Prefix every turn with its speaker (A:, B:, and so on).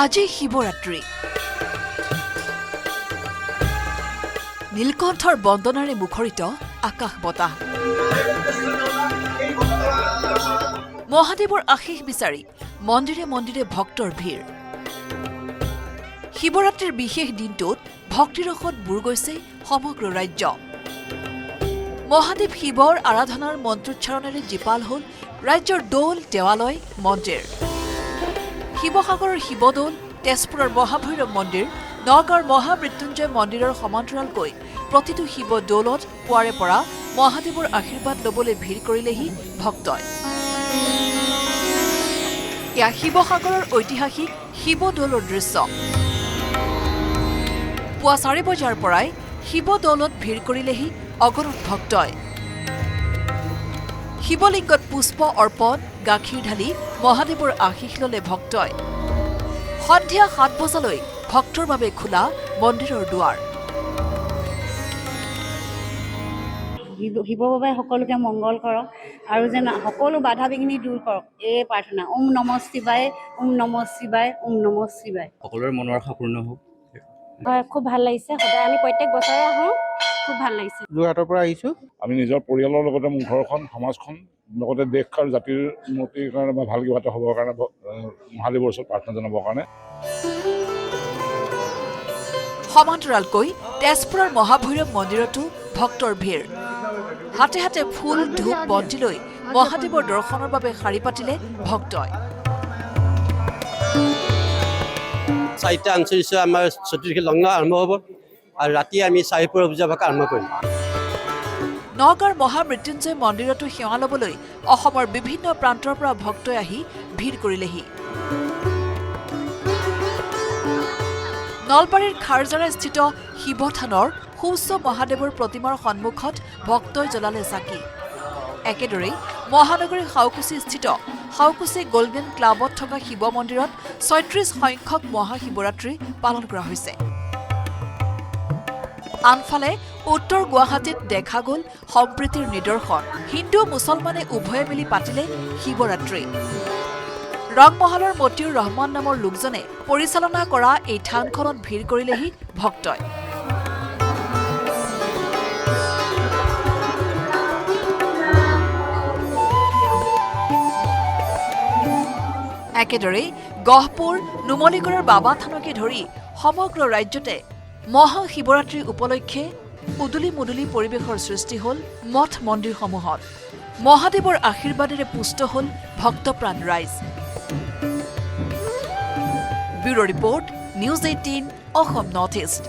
A: আজি শিৱৰাত্ৰি নীলকণ্ঠৰ বন্দনাৰে মুখৰিত আকাশ বতাহ মহাদেৱৰ আশীষ বিচাৰি মন্দিৰে মন্দিৰে ভক্তৰ ভিৰ শিৱৰাত্ৰিৰ বিশেষ দিনটোত ভক্তিৰসত বুৰ গৈছে সমগ্ৰ ৰাজ্য মহাদেৱ শিৱৰ আৰাধনাৰ মন্ত্ৰোচ্চাৰণেৰে জীপাল হ'ল ৰাজ্যৰ দৌল দেৱালয় মন্দিৰ শিৱসাগৰৰ শিৱদৌল তেজপুৰৰ মহাভৈৰৱ মন্দিৰ নগাঁৱৰ মহামৃত্যুঞ্জয় মন্দিৰৰ সমান্তৰালকৈ প্ৰতিটো শিৱদৌলত পুৱাৰে পৰা মহাদেৱৰ আশীৰ্বাদ ল'বলৈ ভিৰ কৰিলেহি ভক্তই এয়া শিৱসাগৰৰ ঐতিহাসিক শিৱদৌলৰ দৃশ্য পুৱা 4 বজাৰ পৰাই শিৱদৌলত ভিৰ কৰিলেহি অগণন ভক্তই শিৱলিংগত পুষ্প অৰ্পণ গাখীৰ ঢালি মহাদেৱৰ আশীষ ল'লে ভক্তই সন্ধিয়া 7 বজালৈ ভক্তৰ বাবে খোলা মন্দিৰৰ দুৱাৰ
B: শিৱ বাবাই সকলোকে মংগল কৰক আৰু যেন সকলো বাধা বিঘিনি দূৰ কৰক এই প্ৰাৰ্থনা ওম নমঃ শিৱায় ওম নমঃ শিৱায় ওম নমঃ শিৱায়
C: সকলোৰে মনৰ আশা পূৰ্ণ হওক
B: হয় খুব ভাল লাগিছে সদায় আমি প্ৰত্যেক বছৰে আহোঁ খুব ভাল লাগিছে
D: যোৰহাটৰ পৰা আহিছোঁ
E: আমি নিজৰ পৰিয়ালৰ লগতে মোৰ ঘৰখন সমাজখন লগতে দেশ আৰু জাতিৰ উন্নতিৰ কাৰণে বা ভাল কিবা এটা হ'বৰ কাৰণে মহাদেৱৰ ওচৰত প্ৰাৰ্থনা জনাবৰ কাৰণে
A: সমান্তৰালকৈ তেজপুৰৰ মহাভৈৰৱ মন্দিৰতো ভক্তৰ ভিৰ হাতে হাতে ফুল ধূপ বন্তি লৈ মহাদেৱৰ দৰ্শনৰ বাবে শাৰী পাতিলে ভক্তই
F: 4:48 আমাৰ চতুৰ্থী লগ্ন আৰম্ভ হ'ব আৰু ৰাতি আমি চাৰিপৰ পূজা ভাগ আৰম্ভ কৰিম
A: নগাঁৱৰ মহামৃত্যুঞ্জয় মন্দিৰতো সেৱা ল'বলৈ অসমৰ বিভিন্ন প্ৰান্তৰ পৰা ভক্তই আহি ভিৰ কৰিলেহি নলবাৰীৰ খাৰজাৰাস্থিত শিৱথানৰ সুউচ্চ মহাদেৱৰ প্ৰতিমাৰ সন্মুখত ভক্তই জ্বলালে চাকি একেদৰেই মহানগৰীৰ শাওকুচিস্থিত শাওকুচি গল্ডেন ক্লাবত থকা শিৱ মন্দিৰত ৩৬ সংখ্যক মহাশিৱৰাত্ৰি পালন কৰা হৈছে আনফালে উত্তৰ গুৱাহাটীত দেখা গ'ল সম্প্ৰীতিৰ নিদৰ্শন হিন্দু মুছলমানে উভয়ে মিলি পাতিলে শিৱৰাত্ৰি ৰংমহলৰ মতিউৰ ৰহমান নামৰ লোকজনে পৰিচালনা কৰা এই থানখনত ভিৰ কৰিলেহি ভক্তই একেদৰে গহপুৰ নুমলীগড়ৰ বাবা থানকে ধৰি সমগ্ৰ ৰাজ্যতে মহাশিৱৰাত্ৰি উপলক্ষে উদুলি মুদুলি পৰিৱেশৰ সৃষ্টি হ'ল মঠ মন্দিৰসমূহত মহাদেৱৰ আশীৰ্বাদেৰে পুষ্ট হ'ল ভক্তপ্ৰাণ ৰাইজ bureau' report news 18 Assam north east